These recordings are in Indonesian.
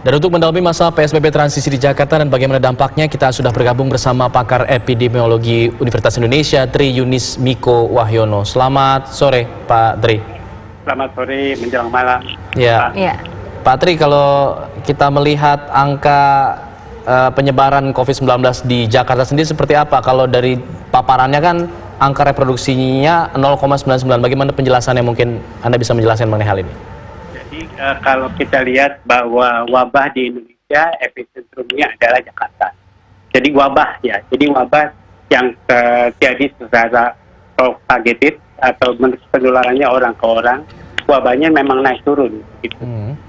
Dan untuk mendalami masa PSBB transisi di Jakarta dan bagaimana dampaknya, kita sudah bergabung bersama pakar epidemiologi Universitas Indonesia, Tri Yunis Miko Wahyono. Selamat sore, Pak Tri. Selamat sore, menjelang malam. Ya. Pak Tri, kalau kita melihat angka penyebaran COVID-19 di Jakarta sendiri seperti apa? Kalau dari paparannya kan angka reproduksinya 0,99. Bagaimana penjelasannya, mungkin Anda bisa menjelaskan mengenai hal ini? Jadi kalau kita lihat bahwa wabah di Indonesia epicentrumnya adalah Jakarta. Jadi wabah yang terjadi secara propagated atau penularannya orang ke orang, wabahnya memang naik turun. Gitu.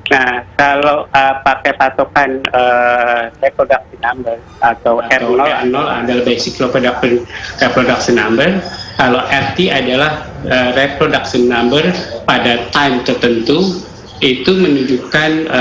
Nah, kalau pakai patokan reproduction number atau R0 adalah basic reproduction number, kalau RT adalah reproduction number pada time tertentu, itu menunjukkan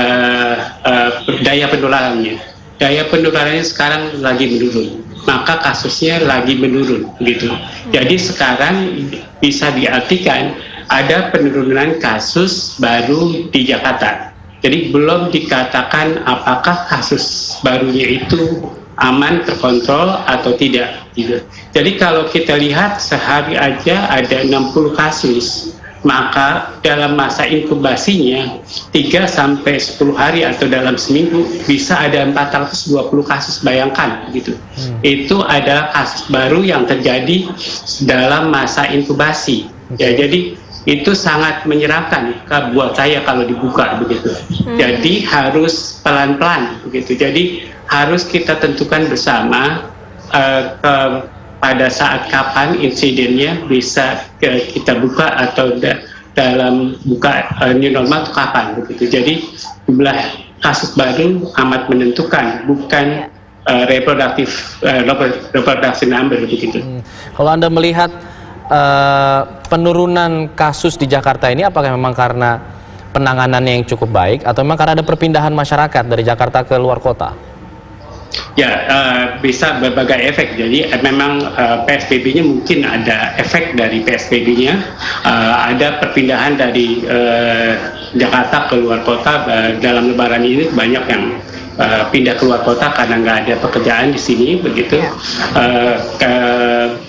daya penularannya. Daya penularannya sekarang lagi menurun, maka kasusnya lagi menurun, gitu. Jadi sekarang bisa diartikan ada penurunan kasus baru di Jakarta. Jadi belum dikatakan apakah kasus barunya itu aman, terkontrol atau tidak, gitu. Jadi kalau kita lihat sehari aja ada 60 kasus, maka dalam masa inkubasinya 3-10 hari atau dalam seminggu bisa ada 420 kasus, bayangkan gitu. Itu adalah kasus baru yang terjadi dalam masa inkubasi. Ya, jadi itu sangat menyeramkan buat saya kalau dibuka begitu. Jadi harus pelan-pelan begitu. Jadi harus kita tentukan bersama pada saat kapan insidennya bisa kita buka atau dalam buka new normal itu kapan begitu. Jadi jumlah kasus baru amat menentukan, bukan reproduction number begitu. Kalau Anda melihat penurunan kasus di Jakarta ini, apakah memang karena penanganannya yang cukup baik atau memang karena ada perpindahan masyarakat dari Jakarta ke luar kota? Ya, bisa berbagai efek. Jadi memang PSBB-nya mungkin ada efek dari PSBB-nya. Ada perpindahan dari Jakarta ke luar kota. Dalam Lebaran ini banyak yang pindah keluar kota karena nggak ada pekerjaan di sini, begitu.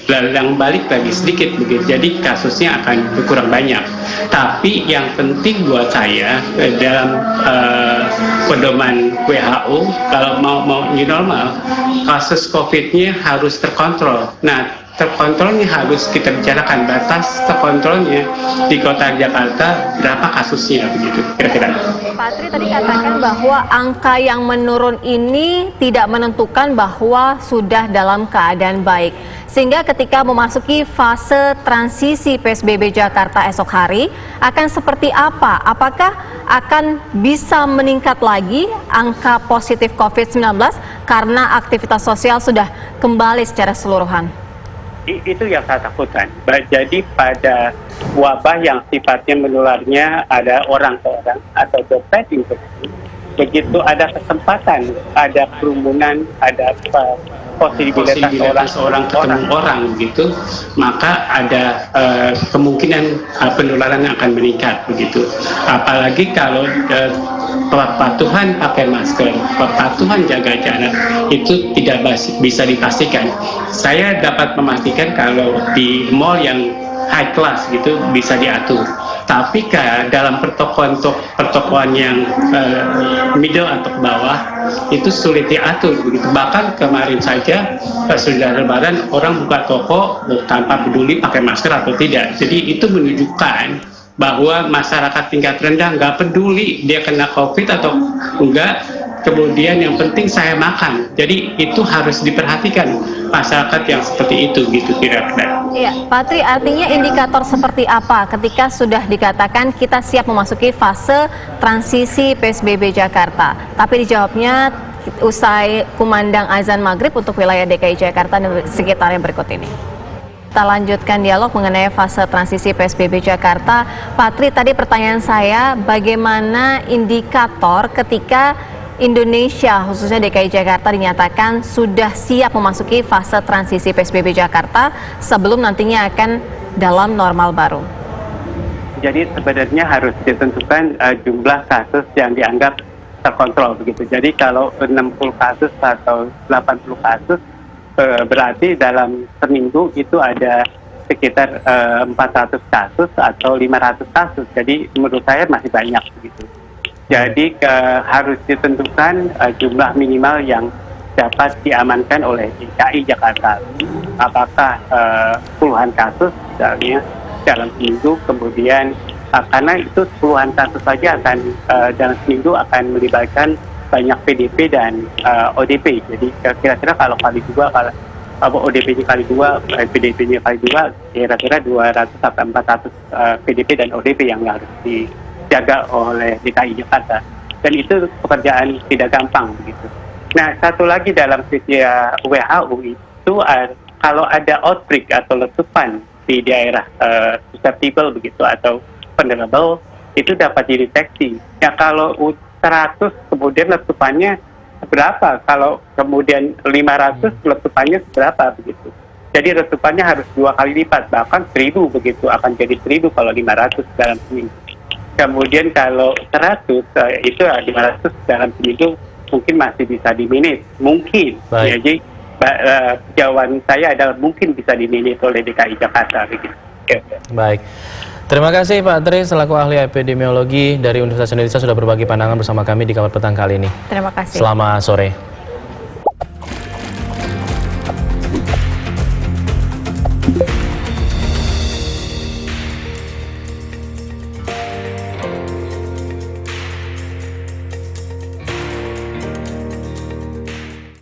Yang balik lagi sedikit, begitu. Jadi kasusnya akan berkurang banyak. Tapi yang penting buat saya dalam pedoman WHO, kalau mau new normal, kasus COVID-nya harus terkontrol. Nah, terkontrolnya harus kita bicarakan, batas terkontrolnya di kota Jakarta berapa kasusnya, begitu kira-kira. Pak Tri tadi katakan bahwa angka yang menurun ini tidak menentukan bahwa sudah dalam keadaan baik. Sehingga ketika memasuki fase transisi PSBB Jakarta esok hari, akan seperti apa? Apakah akan bisa meningkat lagi angka positif COVID-19 karena aktivitas sosial sudah kembali secara keseluruhan? Itu yang saya takutkan. Jadi pada wabah yang sifatnya menularnya ada orang ke orang atau dropletting, begitu ada kesempatan, ada kerumunan, ada posibilitas orang ketemu orang gitu, maka ada kemungkinan penularan akan meningkat begitu. Apalagi kalau kepatuhan pakai masker, kepatuhan jaga jarak itu tidak bisa dipastikan. Saya dapat memastikan kalau di mall yang high class gitu bisa diatur. Tapi dalam pertokoan yang middle atau bawah itu sulit diatur begitu. Bahkan kemarin saja sudah Lebaran orang buka toko tanpa peduli pakai masker atau tidak. Jadi itu menunjukkan bahwa masyarakat tingkat rendah nggak peduli dia kena COVID atau enggak. Kemudian yang penting saya makan. Jadi itu harus diperhatikan masyarakat yang seperti itu gitu kira-kira. Iya, Pak Tri, artinya indikator seperti apa ketika sudah dikatakan kita siap memasuki fase transisi PSBB Jakarta? Tapi dijawabnya usai kumandang azan maghrib untuk wilayah DKI Jakarta dan sekitarnya berikut ini. Kita lanjutkan dialog mengenai fase transisi PSBB Jakarta. Pak Tri, tadi pertanyaan saya, bagaimana indikator ketika Indonesia, khususnya DKI Jakarta, dinyatakan sudah siap memasuki fase transisi PSBB Jakarta sebelum nantinya akan dalam normal baru? Jadi sebenarnya harus ditentukan jumlah kasus yang dianggap terkontrol begitu. Jadi kalau 60 kasus atau 80 kasus berarti dalam seminggu itu ada sekitar 400 kasus atau 500 kasus. Jadi menurut saya masih banyak begitu. Jadi harus ditentukan jumlah minimal yang dapat diamankan oleh DKI Jakarta. Apakah puluhan kasus misalnya dalam seminggu, kemudian karena itu puluhan kasus saja akan dalam seminggu akan melibatkan banyak PDP dan ODP. Jadi kira-kira kalau kali dua, kalau ODP-nya kali dua, PDP-nya kali dua, kira-kira 200 sampai 400 PDP dan ODP yang harus dijaga oleh DKI Jakarta. Dan itu pekerjaan tidak gampang begitu. Nah, satu lagi dalam kriteria WHO itu kalau ada outbreak atau letupan di daerah susceptible begitu atau vulnerable, itu dapat dideteksi. Ya kalau 100 kemudian letupannya berapa, kalau kemudian 500 letupannya berapa begitu. Jadi letupannya harus 2 kali lipat, bahkan 1000 begitu, akan jadi 1000 kalau 500 dalam seminggu. Kemudian kalau 100 itu 500 dalam seminggu mungkin masih bisa dimanage, mungkin. Ya, jadi jawaban saya adalah mungkin bisa dimanage oleh DKI Jakarta begitu. Baik. Terima kasih Pak Tri selaku ahli epidemiologi dari Universitas Indonesia sudah berbagi pandangan bersama kami di Kawat Petang kali ini. Terima kasih. Selamat sore.